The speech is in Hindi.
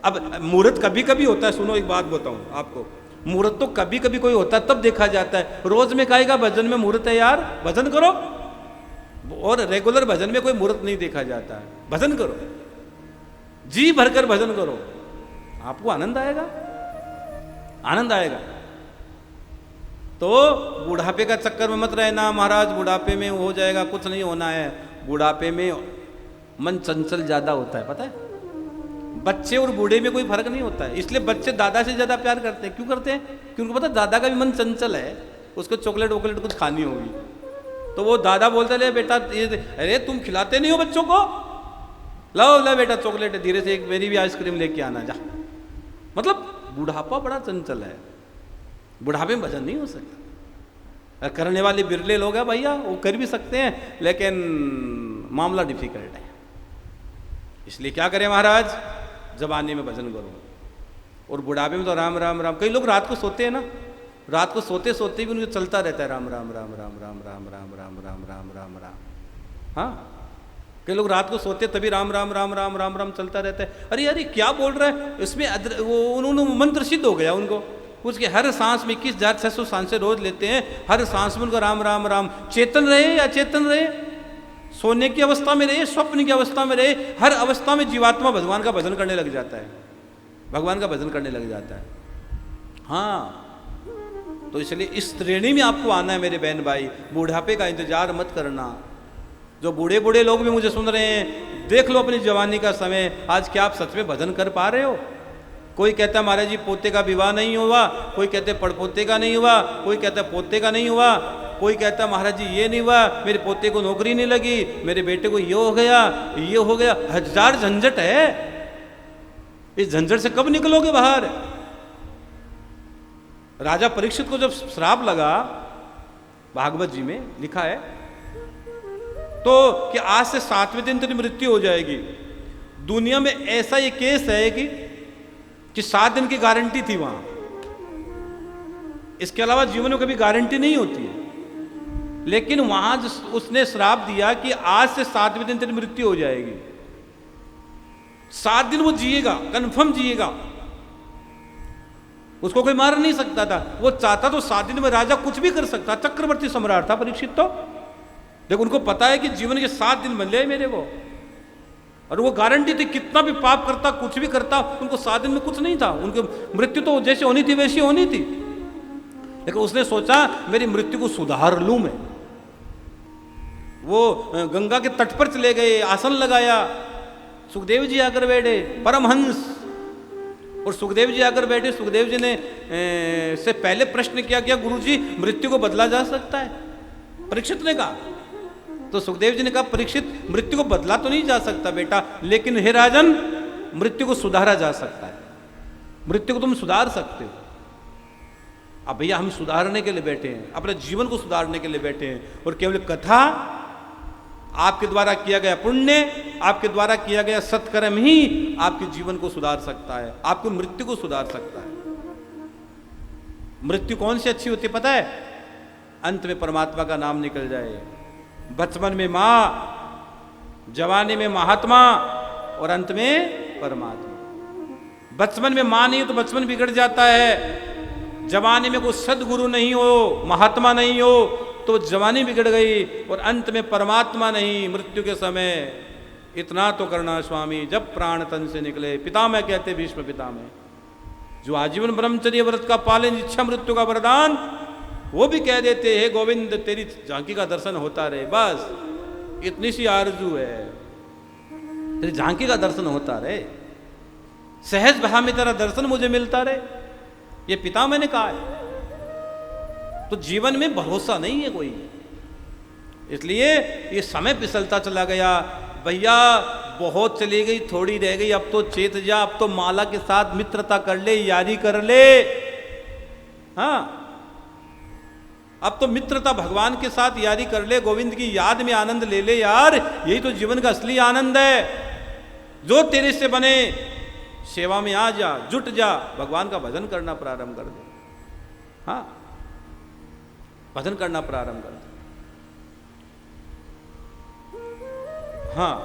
अब मुहूर्त कभी कभी होता है, सुनो एक बात बताऊं आपको, मुहूर्त तो कभी कभी कोई होता है तब देखा जाता है। रोज में कहेगा भजन में मुहूर्त है यार, भजन करो, और रेगुलर भजन में कोई मुहूर्त नहीं देखा जाता है। भजन करो, जी भरकर भजन करो, आपको आनंद आएगा, आनंद आएगा। तो बुढ़ापे का चक्कर में मत रहना, महाराज बुढ़ापे में हो जाएगा, कुछ नहीं होना है। बुढ़ापे में मन चंचल ज्यादा होता है, पता है। बच्चे और बूढ़े में कोई फर्क नहीं होता है, इसलिए बच्चे दादा से ज्यादा प्यार करते हैं। क्यों करते हैं? क्योंकि उनको पता है दादा का भी मन चंचल है, उसको चॉकलेट वॉकलेट कुछ खानी होगी, तो वो दादा बोलते ले बेटा ये, अरे तुम खिलाते नहीं हो बच्चों को, लाओ ला बेटा चॉकलेट है, धीरे से एक मेरी भी आइसक्रीम लेके आना जा। मतलब बुढ़ापा बड़ा चंचल है, बुढ़ापे में भजन नहीं हो सकता। करने वाले बिरले लोग हैं भैया, वो कर भी सकते हैं, लेकिन मामला डिफिकल्ट है। इसलिए क्या करें महाराज, जवानी में भजन करो, और बुढ़ापे में तो राम राम राम। कई लोग रात को सोते हैं ना, रात को सोते सोते भी उनको चलता रहता है राम राम राम राम राम राम राम राम राम राम राम राम। हाँ, कई लोग रात को सोते तभी राम राम राम राम राम राम चलता रहता है। अरे अरे क्या बोल रहा है इसमें, वो उन्होंने मंत्र सिद्ध हो गया उनको, उसके हर सांस में 21,600 सांसें रोज लेते हैं, हर सांस में उनको राम राम राम। चेतन रहे या चेतन रहे, सोने की अवस्था में रहे, स्वप्न की अवस्था में रहे, हर अवस्था में जीवात्मा भगवान का भजन करने लग जाता है, भगवान का भजन करने लग जाता है। हाँ, तो इसलिए इस श्रेणी में आपको आना है मेरे बहन भाई, बुढ़ापे का इंतजार मत करना। जो बूढ़े बूढ़े लोग भी मुझे सुन रहे हैं, देख लो अपनी जवानी का समय, आज क्या आप सच में भजन कर पा रहे हो? कोई कहता है महाराज जी पोते का विवाह नहीं हुआ, कोई कहते पड़पोते का नहीं हुआ, कोई कहता है पोते का नहीं हुआ, कोई कहता है महाराज जी ये नहीं हुआ, मेरे पोते को नौकरी नहीं लगी, मेरे बेटे को ये हो गया, ये हो गया। हजार झंझट है, इस झंझट से कब निकलोगे बाहर? राजा परीक्षित को जब श्राप लगा, भागवत जी में लिखा है, तो कि आज से 7वें दिन तेरी मृत्यु हो जाएगी। दुनिया में ऐसा ये केस है कि 7 दिन की गारंटी थी वहां, इसके अलावा जीवन में कभी गारंटी नहीं होती है। लेकिन वहां उसने श्राप दिया कि आज से 7वें दिन तेरी मृत्यु हो जाएगी। 7 दिन वो जिएगा, कन्फर्म जिएगा, उसको कोई मार नहीं सकता था। वो चाहता तो 7 दिन में राजा कुछ भी कर सकता, चक्रवर्ती सम्राट था परीक्षित तो। देखो उनको पता है कि जीवन के 7 दिन मिल जाए मेरे को, और वो गारंटी थी कितना भी पाप करता, कुछ भी करता, उनको 7 दिन में कुछ नहीं था, उनकी मृत्यु तो जैसे होनी थी वैसी होनी थी। लेकिन उसने सोचा मेरी मृत्यु को सुधार लूं मैं। वो गंगा के तट पर चले गए, आसन लगाया, सुखदेव जी आकर बैठे, परमहंस, और सुखदेव जी आकर बैठे। सुखदेव जी ने से पहले प्रश्न किया, क्या गुरुजी मृत्यु को बदला जा सकता है? परीक्षित ने कहा। तो सुखदेव जी ने कहा परीक्षित मृत्यु को बदला तो नहीं जा सकता बेटा, लेकिन हे राजन मृत्यु को सुधारा जा सकता है, मृत्यु को तुम सुधार सकते हो। अब भैया हम सुधारने के लिए बैठे हैं, अपने जीवन को सुधारने के लिए बैठे हैं, और केवल कथा, आपके द्वारा किया गया पुण्य, आपके द्वारा किया गया सत्कर्म ही आपके जीवन को सुधार सकता है, आपको मृत्यु को सुधार सकता है। मृत्यु कौन सी अच्छी होती है पता है? अंत में परमात्मा का नाम निकल जाए। बचपन में मां, जवानी में महात्मा, और अंत में परमात्मा। बचपन में मां नहीं हो तो बचपन बिगड़ जाता है, जवानी में कोई सदगुरु नहीं हो, महात्मा नहीं हो तो जवानी बिगड़ गई, और अंत में परमात्मा नहीं, मृत्यु के समय इतना तो करना स्वामी जब प्राण तन से निकले। पितामह कहते, भीष्म पितामह, जो आजीवन ब्रह्मचर्य व्रत का पालन, इच्छा मृत्यु का वरदान, वो भी कह देते हे गोविंद तेरी झांकी का दर्शन होता रहे, बस इतनी सी आरजू है, तेरी झांकी का दर्शन होता रहे, सहज भाव में तेरा दर्शन मुझे मिलता रहे, ये पितामह ने कहा है। तो जीवन में भरोसा नहीं है कोई, इसलिए ये समय फिसलता चला गया। भैया बहुत चली गई, थोड़ी रह गई, अब तो चेत जा, अब तो माला के साथ मित्रता कर ले, यारी कर ले। हाँ, अब तो मित्रता भगवान के साथ यारी कर ले, गोविंद की याद में आनंद ले ले यार, यही तो जीवन का असली आनंद है। जो तेरे से बने सेवा में आ जा, जुट जा, भगवान का भजन करना प्रारंभ कर दे। हाँ, भजन करना प्रारंभ कर दे। हाँ,